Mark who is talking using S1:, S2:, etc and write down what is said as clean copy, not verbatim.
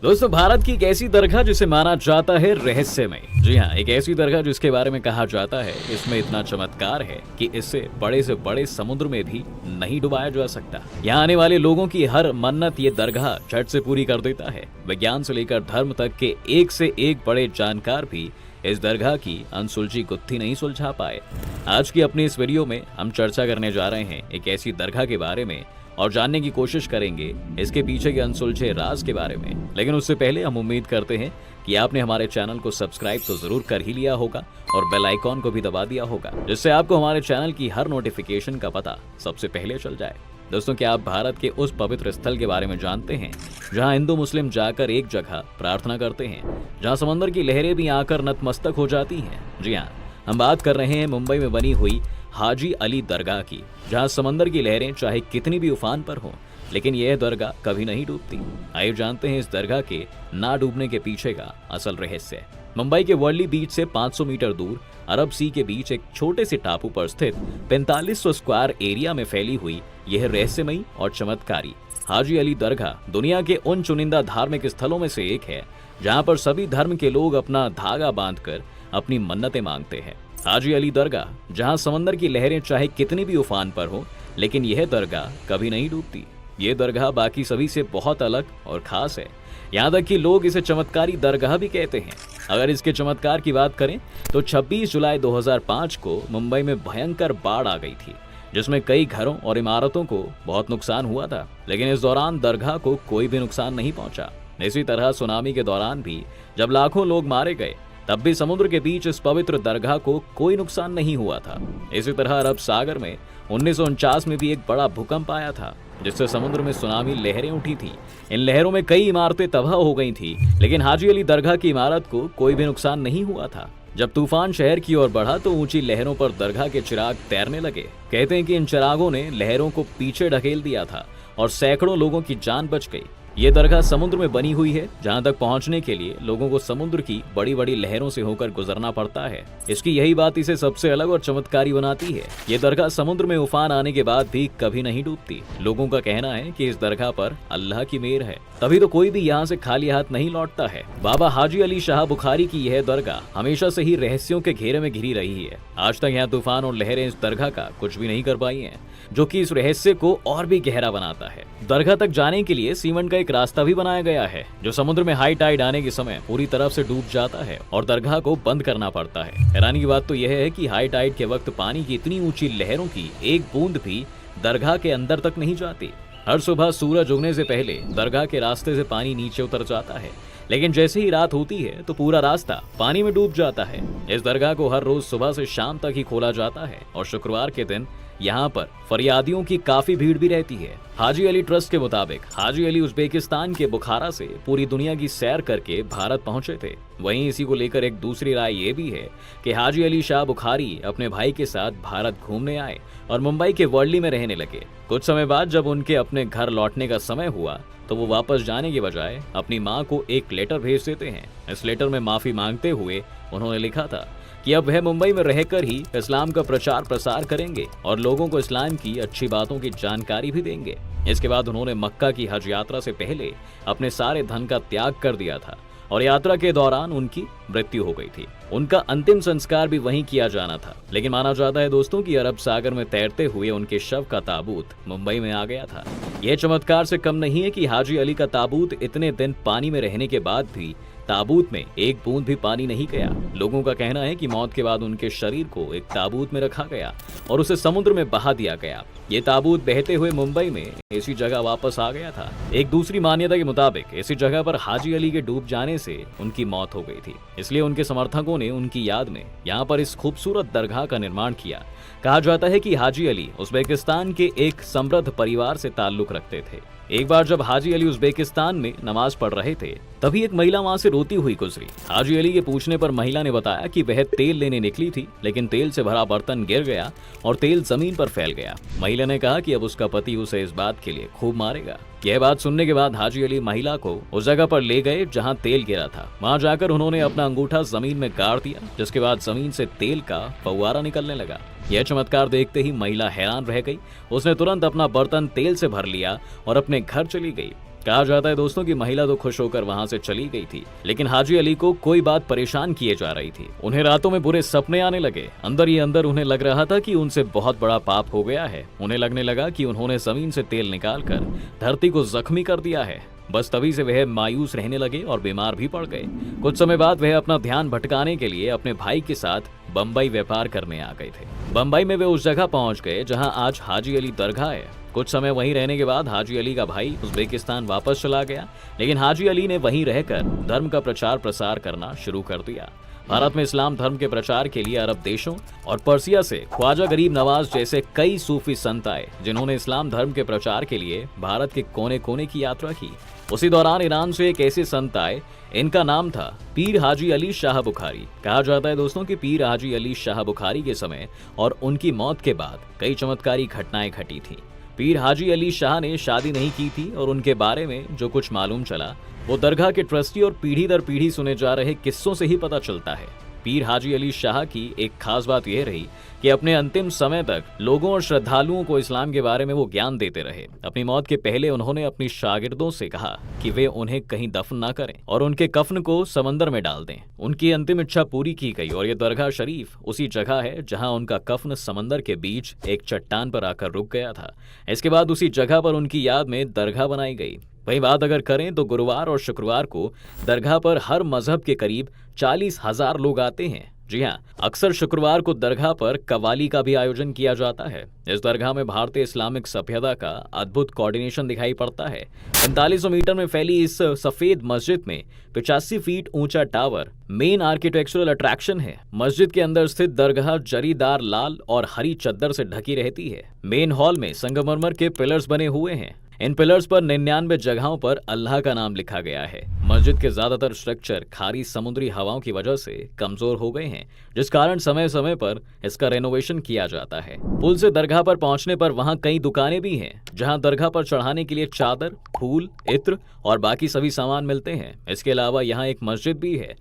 S1: दोस्तों, भारत की एक ऐसी दरगाह जिसे माना जाता है रहस्यमय। जी हाँ, एक ऐसी दरगाह जिसके बारे में कहा जाता है इसमें इतना चमत्कार है कि इससे से बड़े समुद्र में भी नहीं डुबाया जा सकता। यहाँ आने वाले लोगों की हर मन्नत ये दरगाह झट से पूरी कर देता है। विज्ञान से लेकर धर्म तक के एक से एक बड़े जानकार भी इस दरगाह की अनसुलझी गुत्थी नहीं सुलझा पाए। आज की अपनी इस वीडियो में हम चर्चा करने जा रहे हैं एक ऐसी दरगाह के बारे में और जानने की कोशिश करेंगे इसके पीछे के अनसुलझे राज के बारे में। लेकिन उससे पहले हम उम्मीद करते हैं कि आपने हमारे चैनल को सब्सक्राइब तो जरूर कर ही लिया होगा और बेल आइकॉन को भी दबा दिया होगा, जिससे आपको हमारे चैनल की हर नोटिफिकेशन का पता सबसे पहले चल जाए। दोस्तों, क्या आप भारत के उस पवित्र स्थल के बारे में जानते हैं जहां हिंदू मुस्लिम जाकर एक जगह प्रार्थना करते हैं, जहां समंदर की लहरें भी आकर नतमस्तक हो जाती हैं? जी हाँ, हम बात कर रहे हैं मुंबई में बनी हुई हाजी अली दरगाह की, जहां समंदर की लहरें चाहे कितनी भी उफान पर हों, लेकिन यह दरगाह कभी नहीं डूबती। आइए जानते हैं इस दरगाह के ना डूबने के पीछे का असल रहस्य। मुंबई के वर्ली बीच से 500 मीटर दूर अरब सी के बीच एक छोटे से टापू पर स्थित 4500 स्क्वायर एरिया में फैली हुई यह रहस्यमयी और चमत्कारी हाजी अली दरगाह दुनिया के उन चुनिंदा धार्मिक स्थलों में से एक है जहां पर सभी धर्म के लोग अपना धागा बांधकर अपनी मन्नतें मांगते हैं। हाजी अली दरगाह, जहां समंदर की लहरें चाहे कितनी भी उफान पर हो, लेकिन यह दरगाह कभी नहीं डूबती। ये दरगाह बाकी सभी से बहुत अलग और खास है, यहाँ तक कि लोग इसे चमत्कारी दरगाह भी कहते हैं। अगर इसके चमत्कार की बात करें तो 26 जुलाई 2005 को मुंबई में भयंकर बाढ़ आ गई थी, जिसमें कई घरों और इमारतों को बहुत नुकसान हुआ था, लेकिन इस दौरान दरगाह को कोई भी नुकसान नहीं पहुंचा। इसी तरह सुनामी के दौरान भी जब लाखों लोग मारे गए, तब भी समुद्र के बीच इस पवित्र दरगाह को कोई नुकसान नहीं हुआ था। इसी तरह अरब सागर में 1949 में भी एक बड़ा भूकंप आया था, जिससे समुद्र में सुनामी लहरें उठी थी। इन लहरों में कई इमारतें तबाह हो गई थी, लेकिन हाजी अली दरगाह की इमारत को कोई भी नुकसान नहीं हुआ था। जब तूफान शहर की ओर बढ़ा तो ऊंची लहरों पर दरगाह के चिराग तैरने लगे। कहते हैं कि इन चिरागों ने लहरों को पीछे ढकेल दिया था और सैकड़ों लोगों की जान बच गई। ये दरगाह समुद्र में बनी हुई है, जहां तक पहुंचने के लिए लोगों को समुद्र की बड़ी बड़ी लहरों से होकर गुजरना पड़ता है। इसकी यही बात इसे सबसे अलग और चमत्कारी बनाती है। ये दरगाह समुद्र में उफान आने के बाद भी कभी नहीं डूबती। लोगों का कहना है कि इस दरगाह पर अल्लाह की मेहर है, तभी तो कोई भी यहाँ से खाली हाथ नहीं लौटता है। बाबा हाजी अली शाह बुखारी की यह दरगाह हमेशा से ही रहस्यों के घेरे में घिरी रही है। आज तक यहाँ तूफान और लहरें इस दरगाह का कुछ भी नहीं कर पाई हैं, जो कि इस रहस्य को और भी गहरा बनाता है। दरगाह तक जाने के लिए सीमेंट का एक रास्ता भी बनाया गया है, जो समुद्र में हाई टाइड आने के समय पूरी तरफ से डूब जाता है और दरगाह को बंद करना पड़ता है। हैरानी की बात तो यह है कि हाई टाइड के वक्त पानी की इतनी ऊंची लहरों की एक बूंद भी दरगाह के अंदर तक नहीं जाती। हर सुबह सूरज उगने से पहले दरगाह के रास्ते से पानी नीचे उतर जाता है, लेकिन जैसे ही रात होती है तो पूरा रास्ता पानी में डूब जाता है। इस दरगाह को हर रोज सुबह से शाम तक ही खोला जाता है और शुक्रवार के दिन यहाँ पर फरियादियों की काफी भीड़ भी रहती है। हाजी अली ट्रस्ट के मुताबिक हाजी अली उज्बेकिस्तान के बुखारा से पूरी दुनिया की सैर करके भारत पहुंचे थे। वहीं इसी को लेकर एक दूसरी राय ये भी है कि हाजी अली शाह बुखारी अपने भाई के साथ भारत घूमने आए और मुंबई के वर्ली में रहने लगे। कुछ समय बाद जब उनके अपने घर लौटने का समय हुआ तो वो वापस जाने के बजाय अपनी माँ को एक लेटर भेज देते हैं। इस लेटर में माफी मांगते हुए उन्होंने लिखा था कि अब वह मुंबई में रहकर ही इस्लाम का प्रचार प्रसार करेंगे और लोगों को इस्लाम की अच्छी बातों की जानकारी भी देंगे। इसके बाद उन्होंने मक्का की हज यात्रा से पहले अपने सारे धन का त्याग कर दिया था और यात्रा के दौरान उनकी मृत्यु हो गई थी। उनका अंतिम संस्कार भी वहीं किया जाना था, लेकिन माना जाता है दोस्तों कि अरब सागर में तैरते हुए उनके शव का ताबूत मुंबई में आ गया था। यह चमत्कार से कम नहीं है कि हाजी अली का ताबूत इतने दिन पानी में रहने के बाद भी ताबूत में एक बूंद भी पानी नहीं गया। लोगों का कहना है कि मौत के बाद उनके शरीर को एक ताबूत में रखा गया और उसे समुद्र में बहा दिया गया। ये ताबूत बहते हुए मुंबई में इसी जगह वापस आ गया था। एक दूसरी मान्यता के मुताबिक इसी जगह पर हाजी अली के डूब जाने से उनकी मौत हो गई थी, इसलिए उनके समर्थकों ने उनकी याद में यहाँ पर इस खूबसूरत दरगाह का निर्माण किया। कहा जाता है कि हाजी अली उज्बेकिस्तान के एक समृद्ध परिवार से ताल्लुक रखते थे। एक बार जब हाजी अली उज्बेकिस्तान में नमाज पढ़ रहे थे, तभी एक महिला वहां से रोती हुई गुजरी। हाजी अली के पूछने पर महिला ने बताया कि वह तेल लेने निकली थी, लेकिन तेल से भरा बर्तन गिर गया और तेल जमीन पर फैल गया। महिला ने कहा कि अब उसका पति उसे इस बात के लिए खूब मारेगा। यह बात सुनने के बाद हाजी अली महिला को उस जगह पर ले गए जहां तेल गिरा था। वहां जाकर उन्होंने अपना अंगूठा जमीन में गाड़ दिया, जिसके बाद जमीन से तेल का फव्वारा निकलने लगा। यह चमत्कार देखते ही महिला हैरान रह गई। उसने तुरंत अपना बर्तन तेल से भर लिया और अपने घर चली गई। कहा जाता है दोस्तों कि महिला तो खुश होकर वहां से चली गई थी, लेकिन हाजी अली को कोई बात परेशान किए जा रही थी। उन्हें रातों में बुरे सपने आने लगे। अंदर ही अंदर उन्हें लग रहा था कि उनसे बहुत बड़ा पाप हो गया है। उन्हें लगने लगा कि उन्होंने जमीन से तेल निकालकर धरती को जख्मी कर दिया है। बस तभी से वह मायूस रहने लगे और बीमार भी पड़ गए। कुछ समय बाद वह अपना ध्यान भटकाने के लिए अपने भाई के साथ बम्बई व्यापार करने आ गए थे। बम्बई में वे उस जगह पहुंच गए जहां आज हाजी अली दरगाह है। कुछ समय वहीं रहने के बाद हाजी अली का भाई उज्बेकिस्तान वापस चला गया, लेकिन हाजी अली ने वहीं रहकर धर्म का प्रचार प्रसार करना शुरू कर दिया। भारत में इस्लाम धर्म के प्रचार के लिए अरब देशों और पर्सिया से ख्वाजा गरीब नवाज जैसे कई सूफी संत आए, जिन्होंने इस्लाम धर्म के प्रचार के लिए भारत के कोने कोने की यात्रा की। उसी दौरान ईरान से एक ऐसे संत आए, इनका नाम था पीर हाजी अली शाह बुखारी। कहा जाता है दोस्तों कि पीर हाजी अली शाह बुखारी के समय और उनकी मौत के बाद कई चमत्कारी घटनाएं घटी थी। पीर हाजी अली शाह ने शादी नहीं की थी और उनके बारे में जो कुछ मालूम चला वो दरगाह के ट्रस्टी और पीढ़ी दर पीढ़ी सुने जा रहे किस्सों से ही पता चलता है। पीर हाजी अली शाह की एक खास बात यह रही कि अपने अंतिम समय तक लोगों और श्रद्धालुओं को इस्लाम के बारे में वो ज्ञान देते रहे। अपनी मौत के पहले उन्होंने अपनी शागिर्दों से कहा कि वे उन्हें कहीं दफन ना करें और उनके कफन को समंदर में डाल दें। उनकी अंतिम इच्छा पूरी की गई और ये दरगाह शरीफ उसी जगह है जहां उनका कफन समंदर के बीच एक चट्टान पर आकर रुक गया था। इसके बाद उसी जगह पर उनकी याद में दरगाह बनाई गई। वही बात अगर करें तो गुरुवार और शुक्रवार को दरगाह पर हर मजहब के करीब 40,000 लोग आते हैं। जी हाँ, अक्सर शुक्रवार को दरगाह पर कवाली का भी आयोजन किया जाता है। इस दरगाह में भारतीय इस्लामिक सभ्यता का अद्भुत कोऑर्डिनेशन दिखाई पड़ता है। 4500 मीटर में फैली इस सफेद मस्जिद में 85 फीट ऊंचा टावर मेन आर्किटेक्चरल अट्रैक्शन है। मस्जिद के अंदर स्थित दरगाह जरीदार लाल और हरी चद्दर से ढकी रहती है। मेन हॉल में संगमरमर के पिलर्स बने हुए हैं। इन पिलर्स पर 99 जगहों पर अल्लाह का नाम लिखा गया है। मस्जिद के ज्यादातर स्ट्रक्चर खारी समुद्री हवाओं की वजह से कमजोर हो गए हैं, जिस कारण समय समय पर इसका रेनोवेशन किया जाता है। पुल से दरगाह पर पहुंचने पर वहां कई दुकानें भी हैं, जहां दरगाह पर चढ़ाने के लिए चादर, फूल, इत्र और बाकी सभी सामान मिलते हैं। इसके अलावा यहाँ एक मस्जिद भी है।